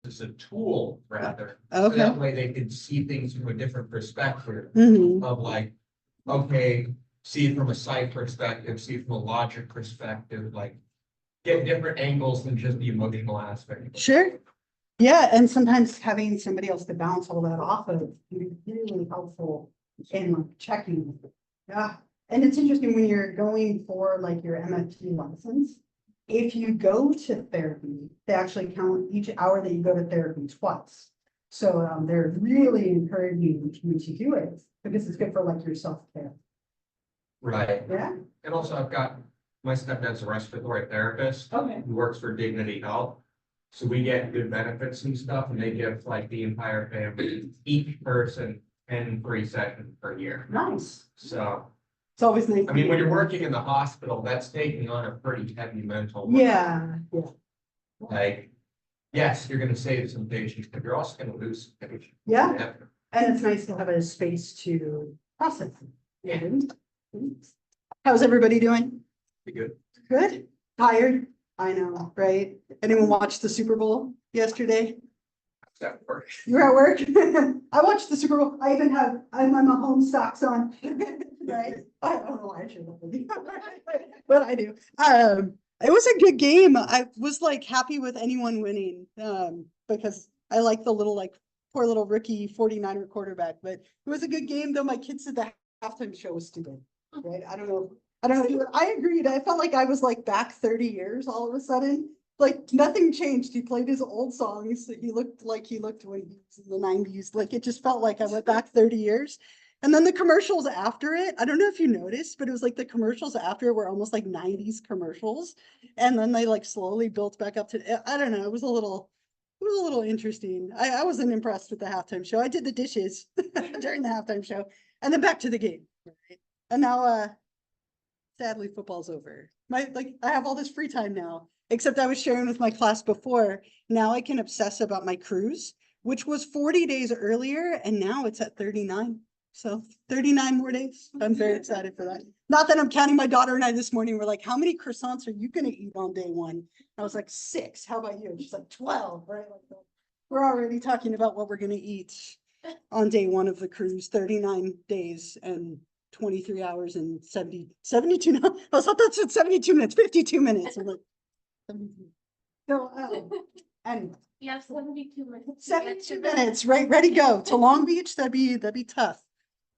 as a tool rather. Okay. So that way they can see things from a different perspective Mhm. of like, okay, see it from a psych perspective, see it from a logic perspective, like get different angles than just the emotional aspect. Sure. Yeah, and sometimes having somebody else to bounce all that off of can be really helpful in like checking. Yeah, and it's interesting when you're going for like your MFT license. If you go to therapy, they actually count each hour that you go to therapy twice. So they're really encouraging you to do it because it's good for like your self-care. Right. Yeah. And also I've got, my stepdad's a respiratory therapist Okay. who works for Dignity Health. So we get good benefits and stuff, and they give like the entire family, each person 10 free sessions per year. Nice. So, It's always nice. I mean, when you're working in the hospital, that's taking on a pretty heavy mental load. Yeah, yeah. Like, yes, you're gonna save some patients, but you're also gonna lose some patients. Yeah. And it's nice to have a space to process. Yeah. How's everybody doing? Be good. Good? Tired? I know, right? Anyone watch the Super Bowl yesterday? That works. You were at work? I watched the Super Bowl. I even have, I'm my home socks on. Right? I don't know why I should have, but I do. It was a good game. I was like happy with anyone winning, because I like the little like poor little rookie 49er quarterback, but it was a good game, though my kid said the halftime show was stupid, right? I don't know. I agreed. I felt like I was like back 30 years all of a sudden. Like nothing changed. He played his old songs. He looked like he looked when he was in the 90s. Like it just felt like I went back 30 years. And then the commercials after it, I don't know if you noticed, but it was like the commercials after it were almost like 90s commercials. And then they like slowly built back up to, I don't know, it was a little interesting. I wasn't impressed with the halftime show. I did the dishes during the halftime show and then back to the game. Right? And now, sadly, football's over. I have all this free time now, except I was sharing with my class before. Now I can obsess about my cruise, which was 40 days earlier, and now it's at 39. So 39 more days. I'm very excited for that. Not that I'm counting. My daughter and I this morning were like, how many croissants are you going to eat on day one? I was like, 6. How about you? She's like, 12, right? Like, we're already talking about what we're going to eat on day one of the cruise, 39 days and 23 hours and 72. No, I thought that said 72 minutes, 52 minutes. I'm like, 72. So, anyway. You have 72 minutes. 72 minutes, right? Ready, go to Long Beach. That'd be tough.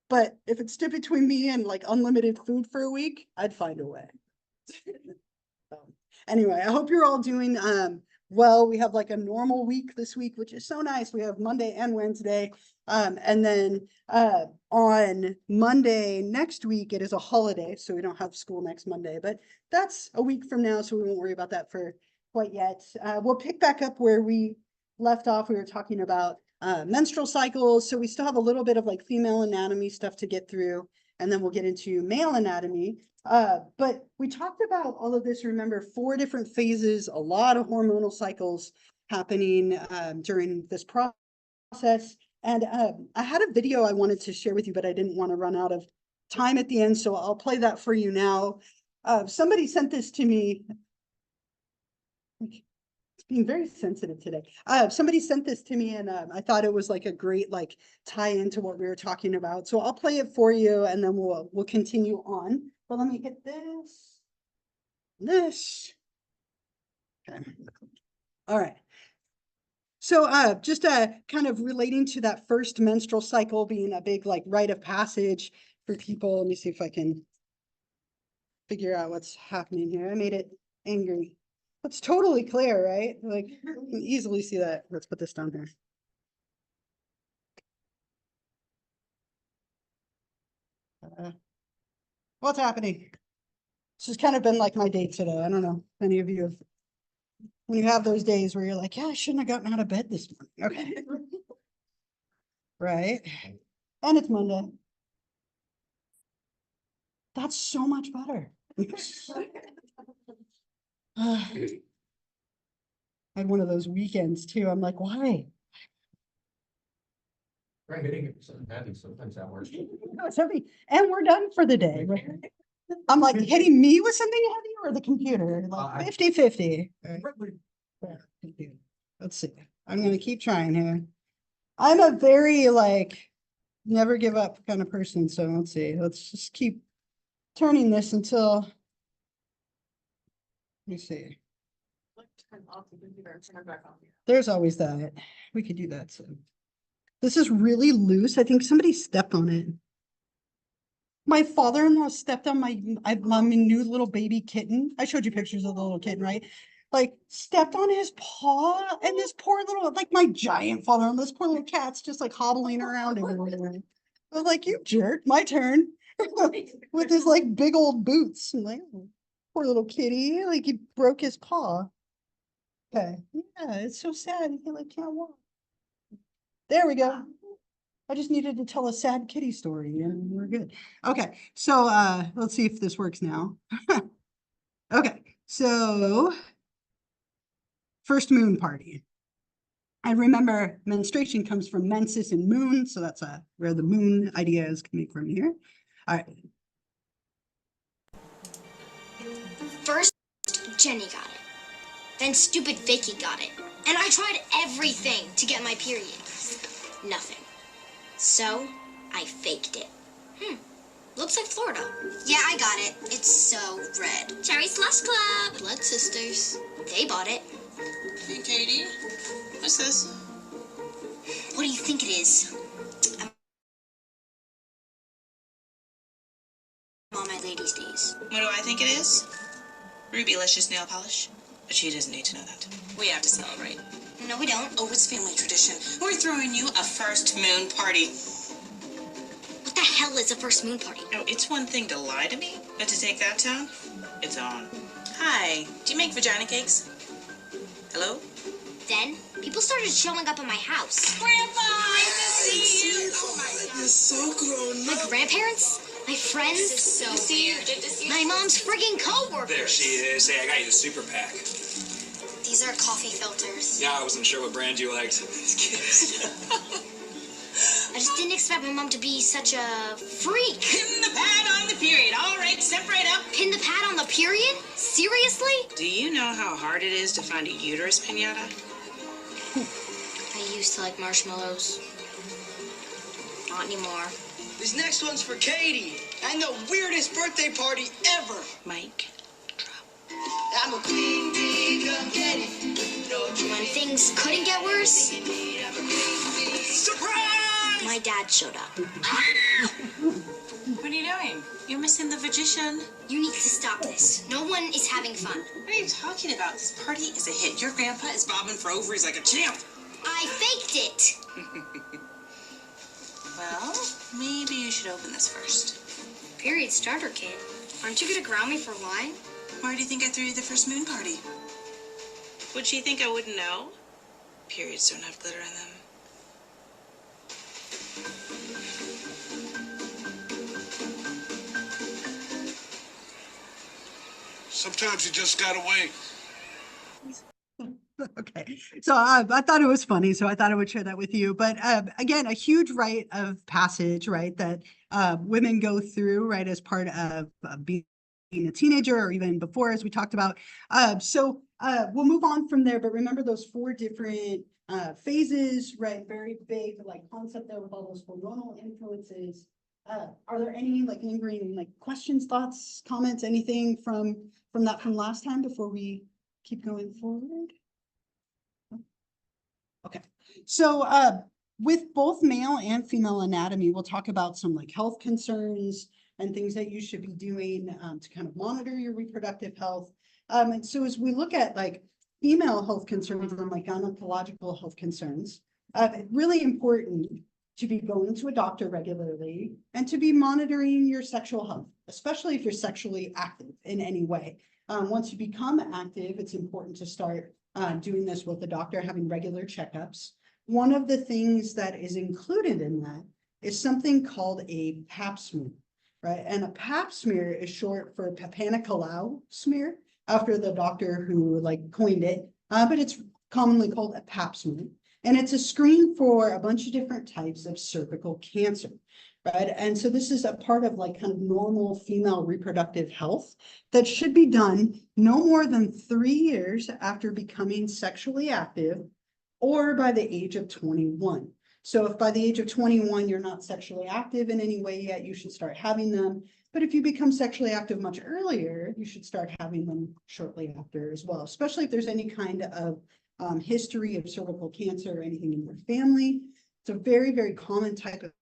But if it stood between me and like unlimited food for a week, I'd find a way. So, anyway, I hope you're all doing well. We have like a normal week this week, which is so nice. We have Monday and Wednesday. And then on Monday next week, it is a holiday, so we don't have school next Monday, but that's a week from now, so we won't worry about that for quite yet. We'll pick back up where we left off. We were talking about menstrual cycles, so we still have a little bit of like female anatomy stuff to get through, and then we'll get into male anatomy. But we talked about all of this, remember, 4 different phases, a lot of hormonal cycles happening during this process. And I had a video I wanted to share with you, but I didn't want to run out of time at the end, so I'll play that for you now. Somebody sent this to me. It's being very sensitive today. Somebody sent this to me, and I thought it was like a great like tie into what we were talking about. So I'll play it for you, and then we'll continue on. But let me hit this. Okay. All right. So just kind of relating to that first menstrual cycle being a big like rite of passage for people. Let me see if I can figure out what's happening here. I made it angry. It's totally clear, right? Like you can easily see that. Let's put this down here. What's happening? This has kind of been like my day today. I don't know if any of you have, when you have those days where you're like, yeah, I shouldn't have gotten out of bed this morning. Okay. Right. And it's Monday. That's so much better. I had one of those weekends too. I'm like, why? Right, hitting it something heavy, sometimes that works. It's heavy. And we're done for the day. I'm like hitting me with something heavy or the computer, like 50-50. Let's see. I'm gonna keep trying here. I'm a very like never give up kind of person, so let's see. Let's just keep turning this until let me see. Turn off the computer and turn it back on. There's always that. We could do that. So this is really loose. I think somebody stepped on it. My father-in-law stepped on my new little baby kitten. I showed you pictures of the little kitten, right? Like stepped on his paw and this poor little, like my giant father-in-law, this poor little cat's just like hobbling around everywhere. I was like, you jerk, my turn. With his like big old boots. I'm like, "Oh, poor little kitty, like he broke his paw. Okay, yeah, it's so sad. He like can't walk. There we go. I just needed to tell a sad kitty story and we're good. Okay, so let's see if this works now. Okay, so first moon party. I remember menstruation comes from menses and moon, so that's where the moon idea is coming from here. All right. First, Jenny got it. Then stupid Vicky got it. And I tried everything to get my period. Nothing. So, I faked it. Looks like Florida. Yeah, I got it. It's so red. Cherry Slush Club. Blood Sisters. They bought it. Hey, Katie. What's this? What do you think it is? I'm on my ladies' days. What do I think it is? Ruby Licious nail polish. But she doesn't need to know that. We have to celebrate. No, we don't. Oh, it's family tradition. We're throwing you a first moon party. What the hell is a first moon party? Oh, it's one thing to lie to me, but to take that tone, it's on. Hi, do you make vagina cakes? Hello? Then, people started showing up at my house. Grandpa, nice to see you. Oh my God, you're so grown My up. grandparents, my friends, This is so weird. Good to see you. my mom's friggin' coworkers. There she is. Hey, I got you the super pack. These are coffee filters. Yeah, I wasn't sure what brand you liked. I just didn't expect my mom to be such a freak. Pin the pad on the period. All right, step right up. Pin the pad on the period? Seriously? Do you know how hard it is to find a uterus pinata? I used to like marshmallows. Not anymore. This next one's for Katie and the weirdest birthday party ever. Mike. I'm a queen bee, come get it. No When things couldn't get worse, surprise! my dad showed up. What are you doing? You're missing the magician. You need to stop this. No one is having fun. What are you talking about? This party is a hit. Your grandpa is bobbing for ovaries like a champ. I faked it. Well, maybe you should open this first. Period starter kit. Aren't you gonna ground me for lying? Why do you think I threw you the first moon party? Would she think I wouldn't know? Periods don't have glitter in them. Sometimes you just gotta wait. Okay, so I thought it was funny, so I thought I would share that with you. But again, a huge rite of passage, right, that women go through, right, as part of being a teenager or even before, as we talked about. So we'll move on from there, but remember those 4 different phases, right? Very big, like concept there with all those hormonal influences. Are there any like lingering like questions, thoughts, comments, anything from last time before we keep going forward? Okay, so with both male and female anatomy, we'll talk about some like health concerns and things that you should be doing to kind of monitor your reproductive health. And so as we look at like female health concerns and like gynecological health concerns, really important to be going to a doctor regularly and to be monitoring your sexual health, especially if you're sexually active in any way. Once you become active, it's important to start doing this with the doctor, having regular checkups. One of the things that is included in that is something called a pap smear, right? And a pap smear is short for Papa Nicolau smear, after the doctor who like coined it, but it's commonly called a pap smear. And it's a screen for a bunch of different types of cervical cancer, right? And so this is a part of like kind of normal female reproductive health that should be done no more than 3 years after becoming sexually active or by the age of 21. So if by the age of 21, you're not sexually active in any way yet, you should start having them. But if you become sexually active much earlier, you should start having them shortly after as well, especially if there's any kind of history of cervical cancer or anything in your family. It's a very, very common type of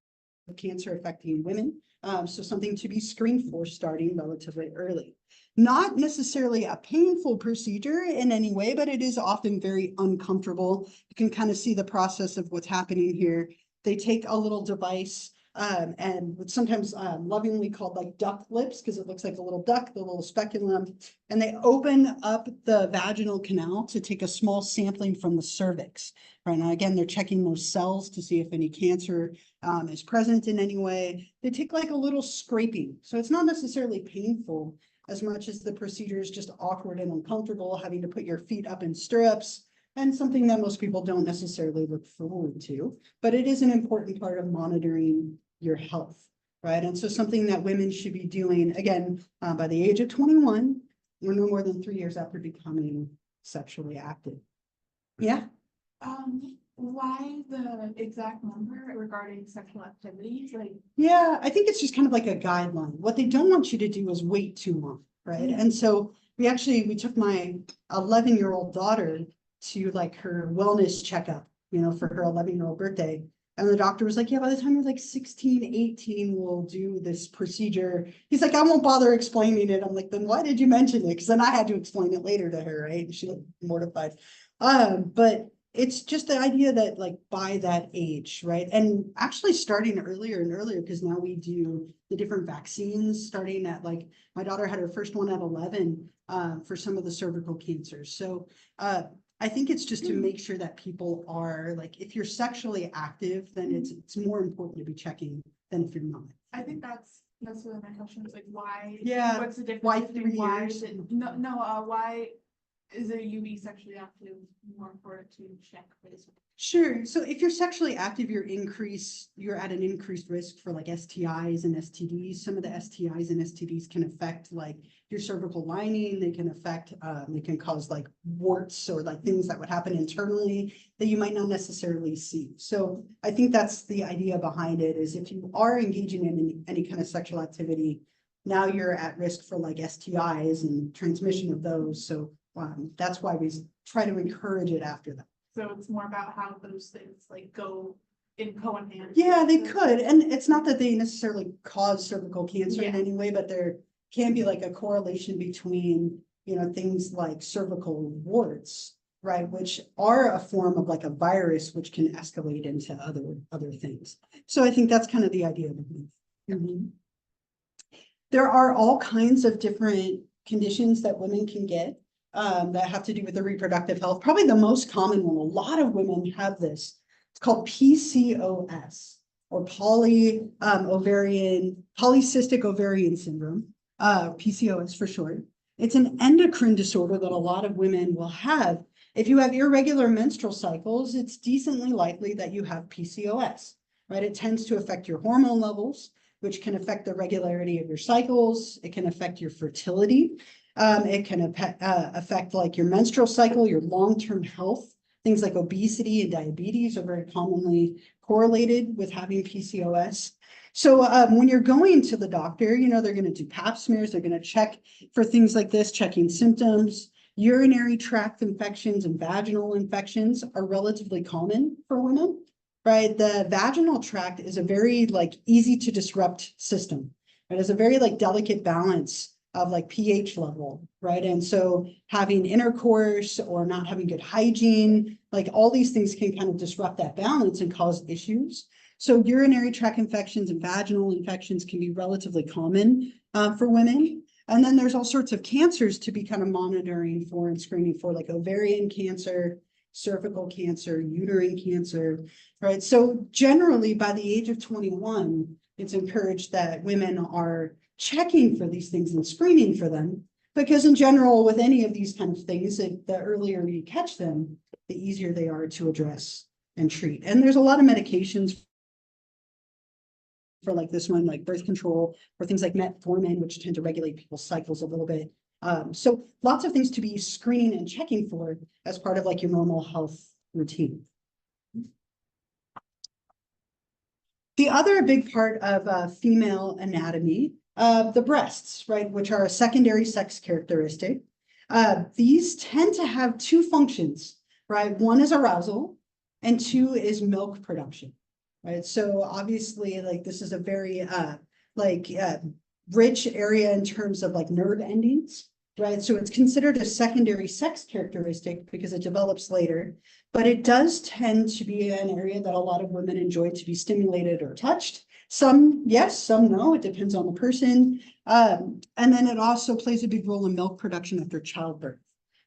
cancer affecting women. So something to be screened for starting relatively early. Not necessarily a painful procedure in any way, but it is often very uncomfortable. You can kind of see the process of what's happening here. They take a little device and what's sometimes lovingly called like duck lips, because it looks like a little duck, the little speculum, and they open up the vaginal canal to take a small sampling from the cervix. Right now, again, they're checking those cells to see if any cancer is present in any way. They take like a little scraping, so it's not necessarily painful as much as the procedure is just awkward and uncomfortable, having to put your feet up in stirrups, and something that most people don't necessarily look forward to, but it is an important part of monitoring your health, right? And so something that women should be doing, again, by the age of 21, or no more than 3 years after becoming sexually active. Yeah? Why the exact number regarding sexual activities? Like, Yeah, I think it's just kind of like a guideline. What they don't want you to do is wait too long, right? And so we took my 11-year-old daughter to like her wellness checkup, for her 11-year-old birthday. And the doctor was like, yeah, by the time you're like 16, 18, we'll do this procedure. He's like, I won't bother explaining it. I'm like, then why did you mention it? Because then I had to explain it later to her, right? And she looked mortified. But it's just the idea that like by that age, right? And actually starting earlier and earlier, because now we do the different vaccines starting at like, my daughter had her first one at 11 for some of the cervical cancers. So I think it's just to make sure that people are like, if you're sexually active, then it's more important to be checking than if you're not. I think that's really my question is like, why? Yeah. What's the difference? Why between 3 why years? is it, why is it you be sexually active more important to check for this? Sure. So if you're sexually active, you're at an increased risk for like STIs and STDs. Some of the STIs and STDs can affect like your cervical lining. They can affect, they can cause like warts or like things that would happen internally that you might not necessarily see. So I think that's the idea behind it, is if you are engaging in any kind of sexual activity, now you're at risk for like STIs and transmission of those. So that's why we try to encourage it after that. So it's more about how those things like go in hand. Yeah, they could. And it's not that they necessarily cause cervical cancer in any way, but there can be like a correlation between, things like cervical warts, right? Which are a form of like a virus, which can escalate into other things. So I think that's kind of the idea of it. There are all kinds of different conditions that women can get that have to do with their reproductive health. Probably the most common one, a lot of women have this. It's called PCOS, or polycystic ovarian syndrome, PCOS for short. It's an endocrine disorder that a lot of women will have. If you have irregular menstrual cycles, it's decently likely that you have PCOS, right? It tends to affect your hormone levels, which can affect the regularity of your cycles. It can affect your fertility. It can affect like your menstrual cycle, your long-term health. Things like obesity and diabetes are very commonly correlated with having PCOS. So when you're going to the doctor, they're going to do pap smears. They're going to check for things like this, checking symptoms. Urinary tract infections and vaginal infections are relatively common for women, right? The vaginal tract is a very like easy to disrupt system. It has a very like delicate balance of like pH level, right? And so having intercourse or not having good hygiene, like all these things can kind of disrupt that balance and cause issues. So urinary tract infections and vaginal infections can be relatively common for women. And then there's all sorts of cancers to be kind of monitoring for and screening for, like ovarian cancer, cervical cancer, uterine cancer, right? So generally by the age of 21, it's encouraged that women are checking for these things and screening for them, because in general, with any of these kind of things, the earlier you catch them, the easier they are to address and treat. And there's a lot of medications for like this one, like birth control, or things like metformin, which tend to regulate people's cycles a little bit. So lots of things to be screening and checking for as part of like your normal health routine. The other big part of female anatomy, the breasts, right, which are a secondary sex characteristic. These tend to have two functions, right? One is arousal and two is milk production, right? So obviously, like this is a very rich area in terms of like nerve endings, right? So it's considered a secondary sex characteristic because it develops later, but it does tend to be an area that a lot of women enjoy to be stimulated or touched. Some yes, some no, it depends on the person. And then it also plays a big role in milk production after childbirth,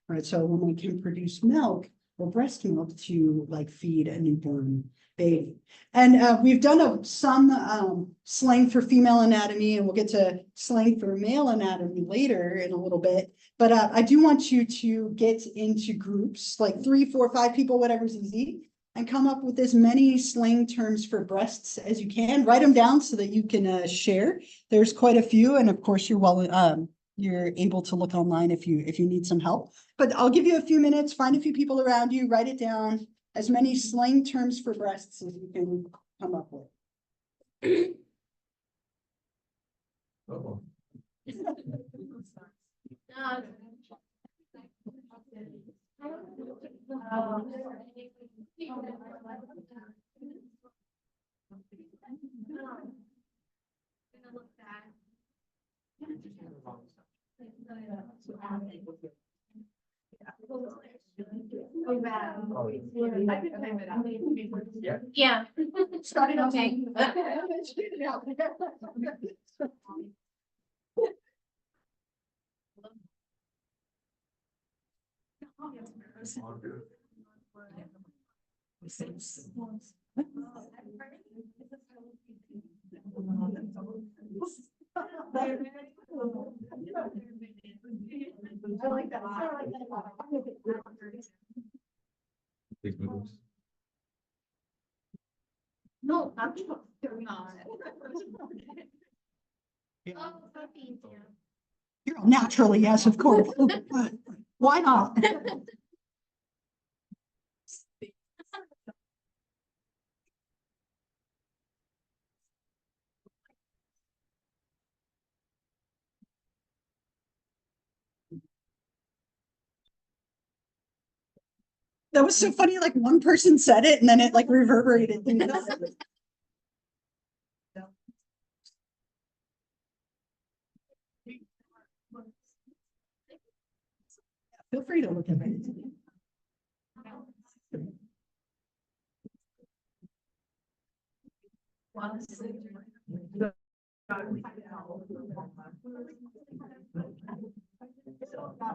right? So a woman can produce milk or breast milk to like feed a newborn baby. And we've done some slang for female anatomy, and we'll get to slang for male anatomy later in a little bit. But I do want you to get into groups, like 3, 4, 5 people, whatever's easy, and come up with as many slang terms for breasts as you can. Write them down so that you can share. There's quite a few, and of course you're able to look online if you need some help. But I'll give you a few minutes, find a few people around you, write it down, as many slang terms for breasts as you can come up with. Uh-oh. Yeah. Starting Okay. I like that. Big moves. No, I'm not. Naturally, yes, of course. Why not? That was so funny, like one person said it and then it like reverberated. Feel free to look at it.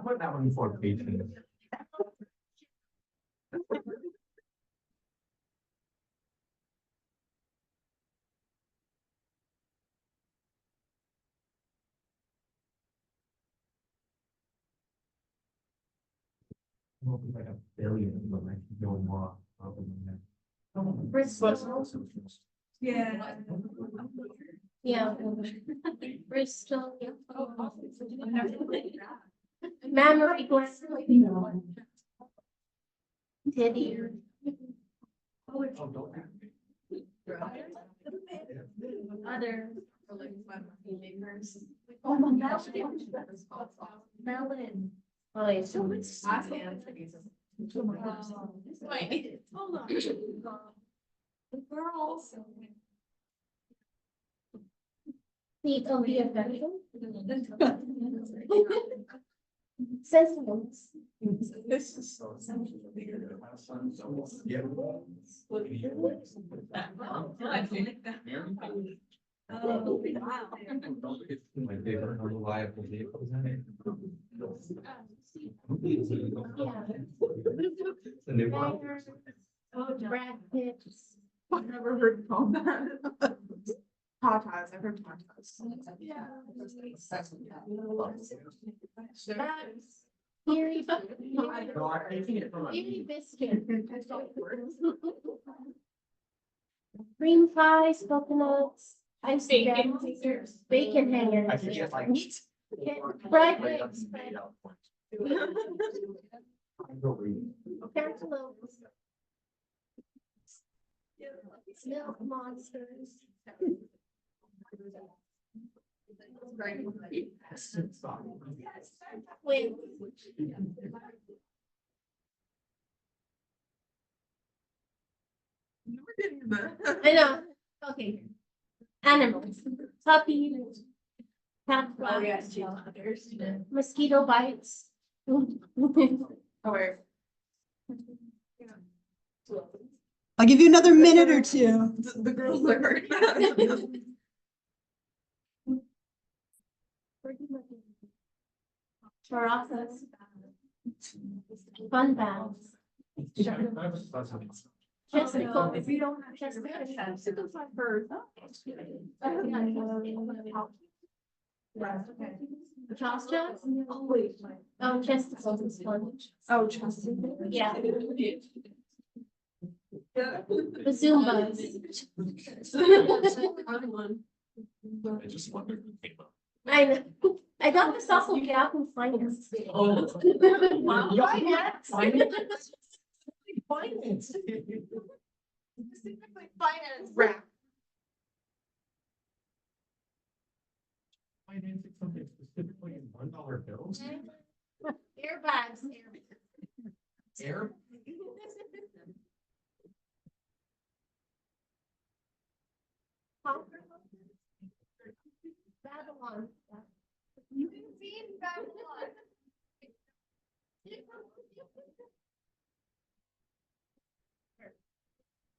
Put that one for patients. Like a billion, but like no more. Bristol. Yeah. Yeah. Bristol. Mammary gland. Titty. Other. Melon. Oh, yeah. So much. Wait, hold on. The girls. Seat of the affection. Sentiments. This is so. Yeah. I like that. Oh, wow. My favorite reliable vehicles. The new one. Brad Pitt. I've never heard of that. Tatas, I've heard tatas. Yeah. Eerie. No, I can't see it from Eerie biscuit. Cream pies, coconuts, ice Bacon cream, hangers. bacon hangers. I could get like. Fried eggs. Go read. Cantaloupe. Milk monsters. Wait. I know. Okay. Animals. Puppies. Cat flies. Mosquito bites. Or. I'll give you another minute or two. The girls are hurt. Characas. Fun bags. Chesticles. If you don't have chesticles, I've heard. Joss jobs? Oh, wait. Oh, chesticles is fun. Oh, chesticles. Yeah. The Zumbas. I just wondered. I know. I got this off of Yahoo Finance. Oh. Finance. Finance. Specifically finance wrap. Financing something specifically in $1 bills. Airbags. Air. Babylon. You've seen Babylon.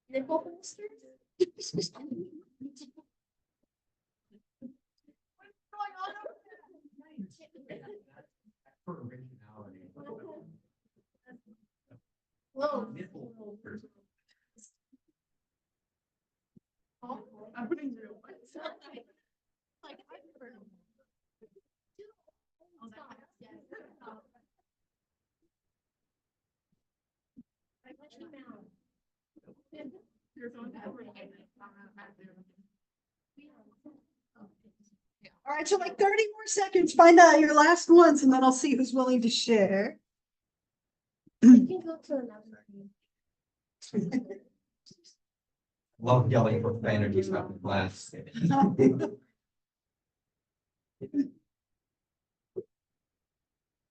Nipple holsters? What's going on over there? For originality. Whoa. Nipple holders. I'm putting real ones. Like, I've heard of All right, so like 30 more seconds, find out your last ones, and then I'll see who's willing to share. We can go to another. Love yelling profanities out in class.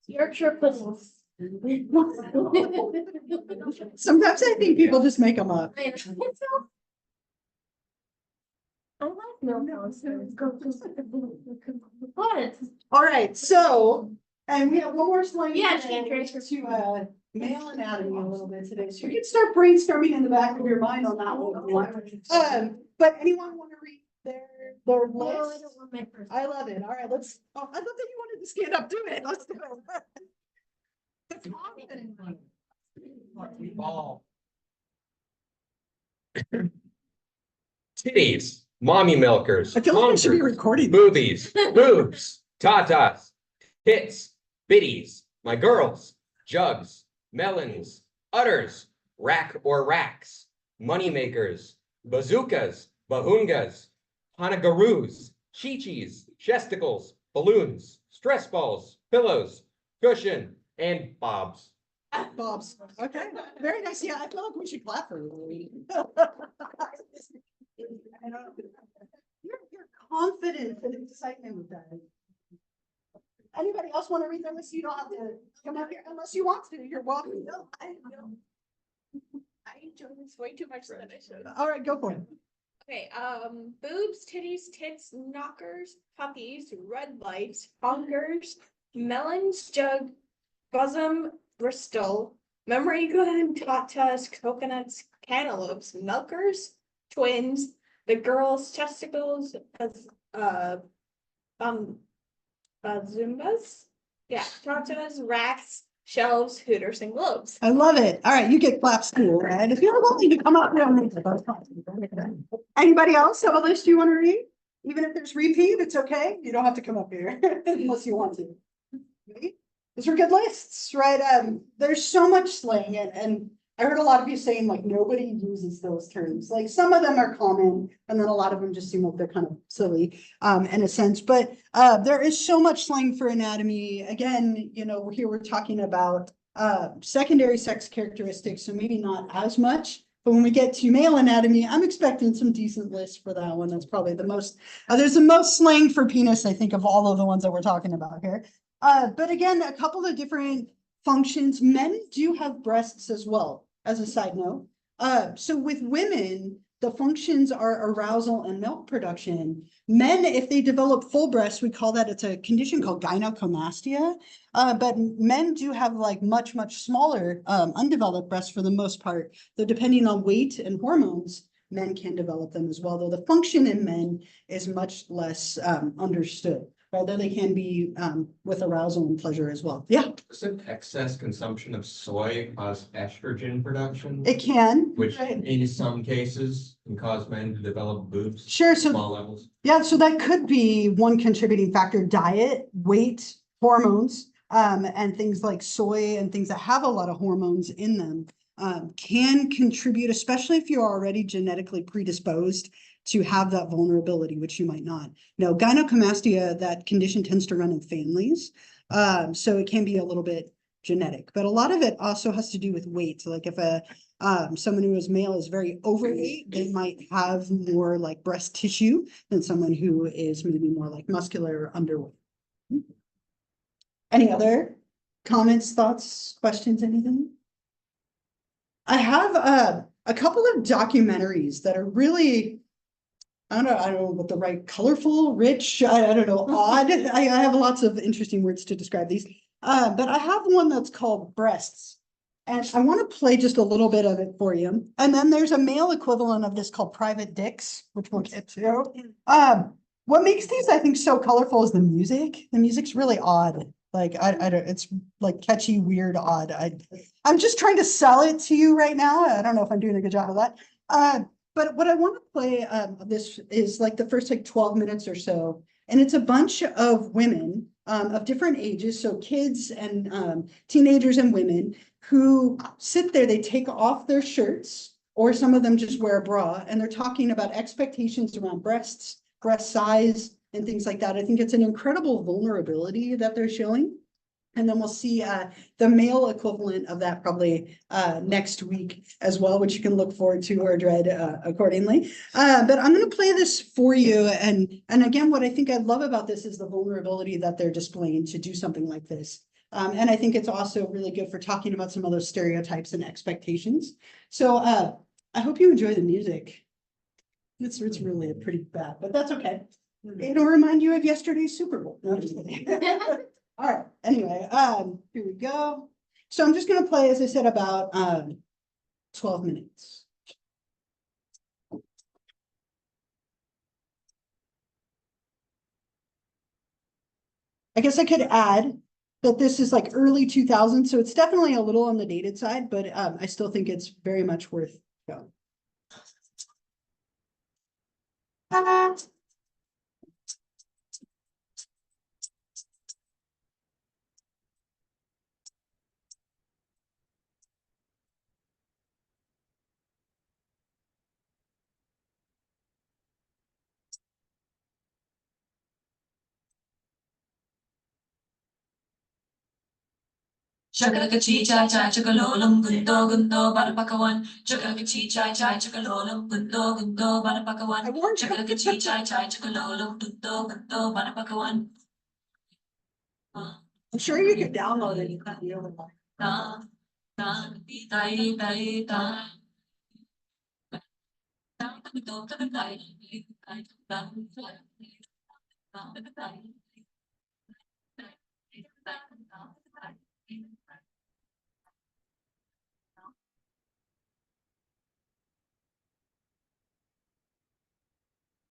Yorkshire puddings. Sometimes I think people just make them up. I like milk monsters. What? All right, so, and we have one more slide. Yeah, today. she We're to male anatomy a little bit today, so you can start brainstorming in the back of your mind on that one. if you want. But anyone want to read their No, I list? don't want my first. I love it. All right, let's, oh, I thought that you wanted to stand up, do it. Let's do it. That's confident. Ball. Titties, mommy milkers, I feel like I should be honkers, recording. boobies, boobs, tatas, tits, bitties, my girls, jugs, melons, udders, rack or racks, money makers, bazookas, bahungas, hanagaroos, chichis, chesticles, balloons, stress balls, pillows, cushion, and bobs. Bob's, okay, very nice. Yeah, I feel like we should clap for you. You're confident and excitement with that. Anybody else want to read their list? You don't have to come up here unless you want to. You're welcome. No, I enjoy this way too much than I should. All right, go for it. Okay, boobs, titties, tits, knockers, puppies, red lights, honkers, melons, jug, bosom, Bristol, memory gland, tatas, coconuts, cantaloupes, milkers, twins, the girls' testicles, Zumbas, yeah, tatas, racks, shelves, hooters, and globes. I love it. All right, you get clap school, right? If you're willing to come up here. Anybody else have a list you want to read? Even if there's repeat, it's okay. You don't have to come up here unless you want to. Ready? These are good lists, right? There's so much slang and I heard a lot of you saying like nobody uses those terms. Like some of them are common and then a lot of them just seem like they're kind of silly in a sense. But there is so much slang for anatomy. Again, you know, here we're talking about secondary sex characteristics, so maybe not as much But when we get to male anatomy, I'm expecting some decent lists for that one. That's probably the most, there's the most slang for penis, I think, of all of the ones that we're talking about here. But again, a couple of different functions. Men do have breasts as well, as a side note. So with women, the functions are arousal and milk production. Men, if they develop full breasts, we call that, it's a condition called gynecomastia. But men do have like much, much smaller undeveloped breasts for the most part. Though depending on weight and hormones, men can develop them as well, though the function in men is much less understood. Although they can be with arousal and pleasure as well. Yeah, Doesn't excess consumption of soy cause estrogen production? it can. Which Right. in some cases can cause men to develop boobs. Sure, at so small levels. yeah, so that could be one contributing factor: diet, weight, hormones, and things like soy and things that have a lot of hormones in them can contribute, especially if you're already genetically predisposed to have that vulnerability, which you might not. No, gynecomastia, that condition tends to run in families. So it can be a little bit genetic, but a lot of it also has to do with weight. Like if someone who is male is very overweight, they might have more like breast tissue than someone who is maybe more like muscular or underweight. Any other comments, thoughts, questions, anything? I have a couple of documentaries that are really, I don't know what the right, colorful, rich, I don't know, odd. I have lots of interesting words to describe these. But I have one that's called Breasts. And I want to play just a little bit of it for you. And then there's a male equivalent of this called Private Dicks, which we'll get to. What makes these, I think, so colorful is the music. The music's really odd. Like, I don't, it's like catchy, weird, odd. I'm just trying to sell it to you right now. I don't know if I'm doing a good job of that. But what I want to play, this is like the first like 12 minutes or so. And it's a bunch of women of different ages. So kids and teenagers and women who sit there, they take off their shirts, or some of them just wear a bra, and they're talking about expectations around breasts, breast size, and things like that. I think it's an incredible vulnerability that they're showing. And then we'll see the male equivalent of that probably next week as well, which you can look forward to or dread accordingly. But I'm going to play this for you. And again, what I think I love about this is the vulnerability that they're displaying to do something like this. And I think it's also really good for talking about some of those stereotypes and expectations. So I hope you enjoy the music. It's really pretty bad, but that's okay. It'll remind you of yesterday's Super Bowl. No, I'm just kidding. All right, anyway, here we go. So I'm just gonna play, as I said, about 12 minutes. I guess I could add that this is like early 2000s, so it's definitely a little on the dated side, but I still think it's very much worth going. Chakalakachi chai chai chakalolam gundo gundo barapakawan. Chakalakachi chai chai chakalolam gundo gundo barapakawan. Chakalakachi chai chai chakalolam gundo gundo barapakawan. I'm sure you could download it. You can deal with it. Ta ta tai tai ta. Ta ta ta ta ta ta ta ta ta ta ta.